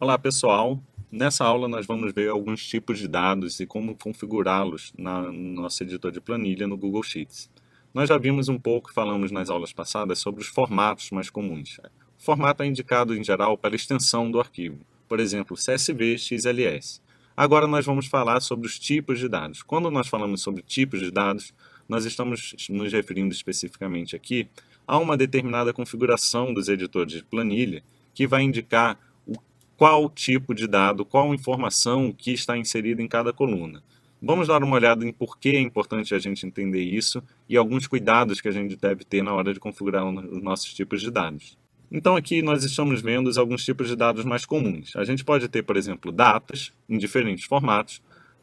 Olá pessoal, nessa aula nós vamos ver alguns tipos de dados e como configurá-los no nosso editor de planilha no Google Sheets. Nós já vimos um pouco, falamos nas aulas passadas, sobre os formatos mais comuns. O formato é indicado em geral pela extensão do arquivo, por exemplo, CSV, XLS. Agora nós vamos falar sobre os tipos de dados. Quando nós falamos sobre tipos de dados, nós estamos nos referindo especificamente aqui a uma determinada configuração dos editores de planilha que vai indicar qual tipo de dado, qual informação que está inserida em cada coluna. Vamos dar uma olhada em por que é importante a gente entender isso e alguns cuidados que a gente deve ter na hora de configurar os nossos tipos de dados. Então aqui nós estamos vendo alguns tipos de dados mais comuns. A gente pode ter, por exemplo, datas em diferentes formatos,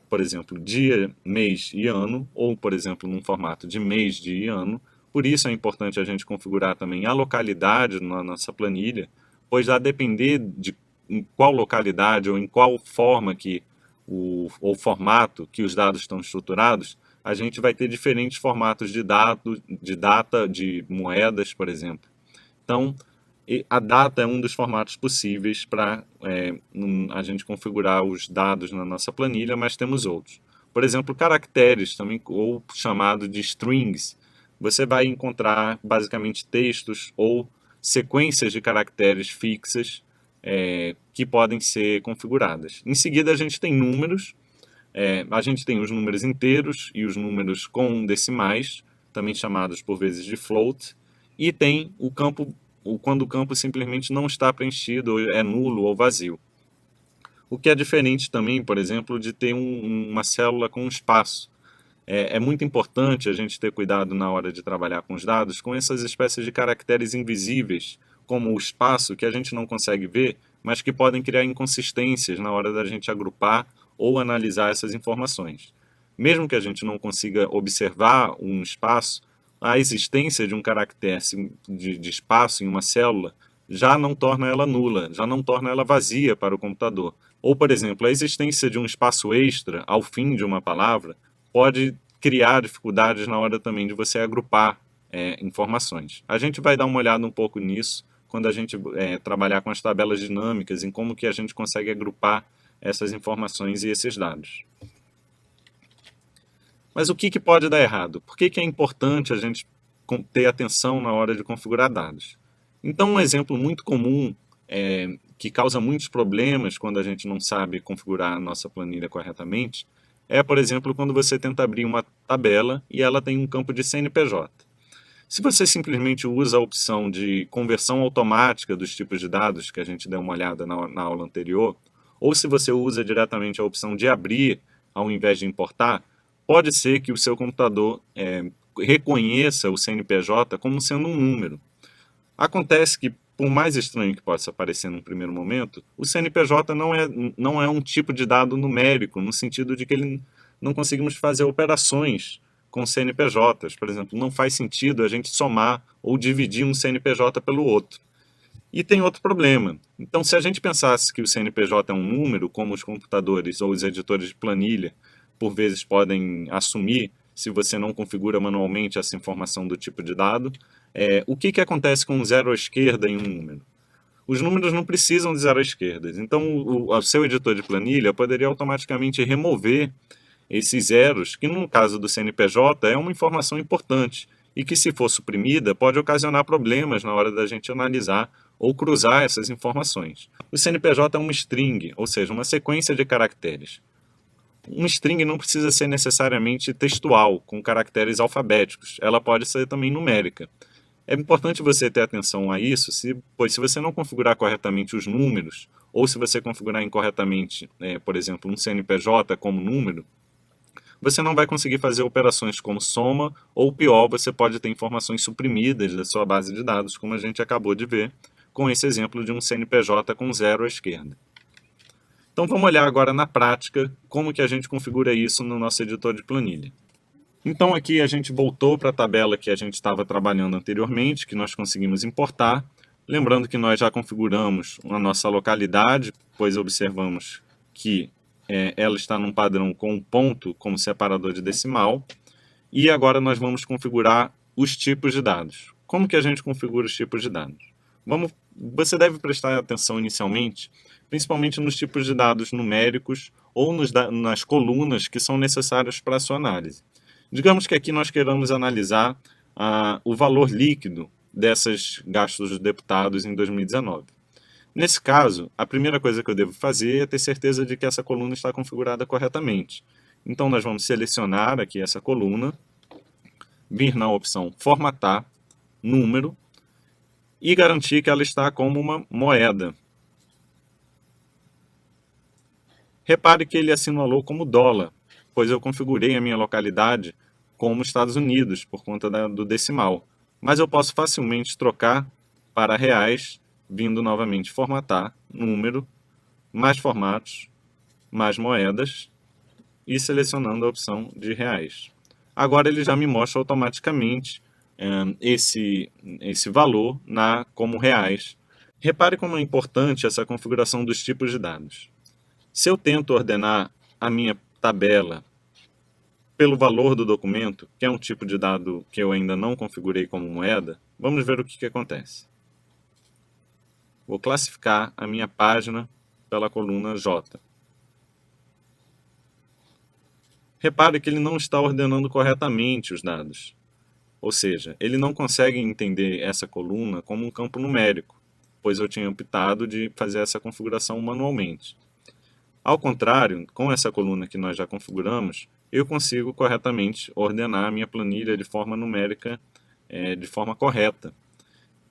por exemplo, dia, mês e ano, ou, por exemplo, num formato de mês, dia e ano. Por isso é importante a gente configurar também a localidade na nossa planilha, pois a depender de em qual localidade ou em qual forma que ou formato que os dados estão estruturados, a gente vai ter diferentes formatos de dados, de data, de moedas, por exemplo. Então, a data é um dos formatos possíveis para a gente configurar os dados na nossa planilha, mas temos outros. Por exemplo, caracteres, também, ou chamado de strings. Você vai encontrar basicamente textos ou sequências de caracteres fixas que podem ser configuradas. Em seguida, a gente tem números. A gente tem os números inteiros e os números com decimais, também chamados por vezes de float. E tem o campo quando o campo simplesmente não está preenchido, é nulo ou vazio. O que é diferente também, por exemplo, de ter uma célula com um espaço. É muito importante a gente ter cuidado na hora de trabalhar com os dados com essas espécies de caracteres invisíveis, como o espaço, que a gente não consegue ver, mas que podem criar inconsistências na hora da gente agrupar ou analisar essas informações. Mesmo que a gente não consiga observar um espaço, a existência de um caractere de espaço em uma célula já não torna ela nula, já não torna ela vazia para o computador. Ou, por exemplo, a existência de um espaço extra ao fim de uma palavra pode criar dificuldades na hora também de você agrupar informações. A gente vai dar uma olhada um pouco nisso quando a gente trabalhar com as tabelas dinâmicas, em como que a gente consegue agrupar essas informações e esses dados. Mas o que pode dar errado? Por que é importante a gente ter atenção na hora de configurar dados? Então, um exemplo muito comum que causa muitos problemas quando a gente não sabe configurar a nossa planilha corretamente é, por exemplo, quando você tenta abrir uma tabela e ela tem um campo de CNPJ. Se você simplesmente usa a opção de conversão automática dos tipos de dados, que a gente deu uma olhada na aula anterior, ou se você usa diretamente a opção de abrir ao invés de importar, pode ser que o seu computador reconheça o CNPJ como sendo um número. Acontece que, por mais estranho que possa parecer num primeiro momento, o CNPJ não é um tipo de dado numérico, no sentido de que não conseguimos fazer operações com CNPJs. Por exemplo, não faz sentido a gente somar ou dividir um CNPJ pelo outro. E tem outro problema. Então, se a gente pensasse que o CNPJ é um número, como os computadores ou os editores de planilha, por vezes podem assumir, se você não configura manualmente essa informação do tipo de dado, o que acontece com um zero à esquerda em um número? Os números não precisam de zero à esquerda. Então, o seu editor de planilha poderia automaticamente remover esses zeros, que no caso do CNPJ é uma informação importante e que, se for suprimida, pode ocasionar problemas na hora da gente analisar ou cruzar essas informações. O CNPJ é uma string, ou seja, uma sequência de caracteres. Uma string não precisa ser necessariamente textual, com caracteres alfabéticos. Ela pode ser também numérica. É importante você ter atenção a isso, pois se você não configurar corretamente os números, ou se você configurar incorretamente, por exemplo, um CNPJ como número, você não vai conseguir fazer operações como soma, ou pior, você pode ter informações suprimidas da sua base de dados, como a gente acabou de ver com esse exemplo de um CNPJ com zero à esquerda. Então vamos olhar agora na prática como que a gente configura isso no nosso editor de planilha. Então aqui a gente voltou para a tabela que a gente estava trabalhando anteriormente, que nós conseguimos importar. Lembrando que nós já configuramos a nossa localidade, pois observamos que ela está num padrão com um ponto como separador de decimal. E agora nós vamos configurar os tipos de dados. Como que a gente configura os tipos de dados? Você deve prestar atenção inicialmente, principalmente nos tipos de dados numéricos ou nas colunas que são necessárias para a sua análise. Digamos que aqui nós queiramos analisar o valor líquido desses gastos dos deputados em 2019. Nesse caso, a primeira coisa que eu devo fazer é ter certeza de que essa coluna está configurada corretamente. Então, nós vamos selecionar aqui essa coluna, vir na opção Formatar, Número, e garantir que ela está como uma moeda. Repare que ele assinalou como dólar, pois eu configurei a minha localidade como Estados Unidos, por conta do decimal. Mas eu posso facilmente trocar para reais, vindo novamente formatar, número, mais formatos, mais moedas e selecionando a opção de reais. Agora ele já me mostra automaticamente esse valor como reais. Repare como é importante essa configuração dos tipos de dados. Se eu tento ordenar a minha tabela pelo valor do documento, que é um tipo de dado que eu ainda não configurei como moeda, vamos ver o que acontece. Vou classificar a minha página pela coluna J. Repare que ele não está ordenando corretamente os dados. Ou seja, ele não consegue entender essa coluna como um campo numérico, pois eu tinha optado de fazer essa configuração manualmente. Ao contrário, com essa coluna que nós já configuramos, eu consigo corretamente ordenar a minha planilha de forma numérica, de forma correta.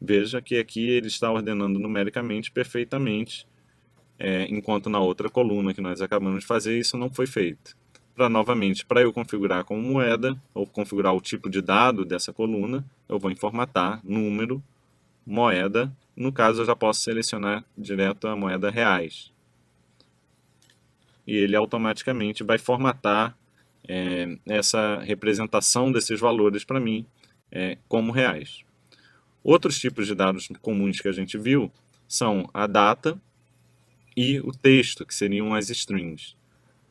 Veja que aqui ele está ordenando numericamente perfeitamente, enquanto na outra coluna que nós acabamos de fazer, isso não foi feito. Para eu configurar como moeda, ou configurar o tipo de dado dessa coluna, eu vou em formatar, número, moeda. No caso, eu já posso selecionar direto a moeda reais. E ele automaticamente vai formatar essa representação desses valores para mim como reais. Outros tipos de dados comuns que a gente viu são a data e o texto, que seriam as strings.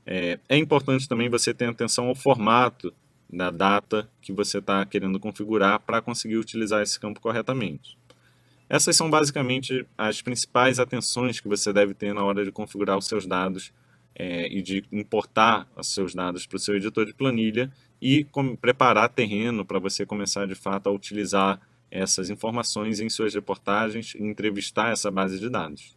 É importante também você ter atenção ao formato da data que você está querendo configurar para conseguir utilizar esse campo corretamente. Essas são basicamente as principais atenções que você deve ter na hora de configurar os seus dados e de importar os seus dados para o seu editor de planilha e preparar terreno para você começar de fato a utilizar essas informações em suas reportagens e entrevistar essa base de dados.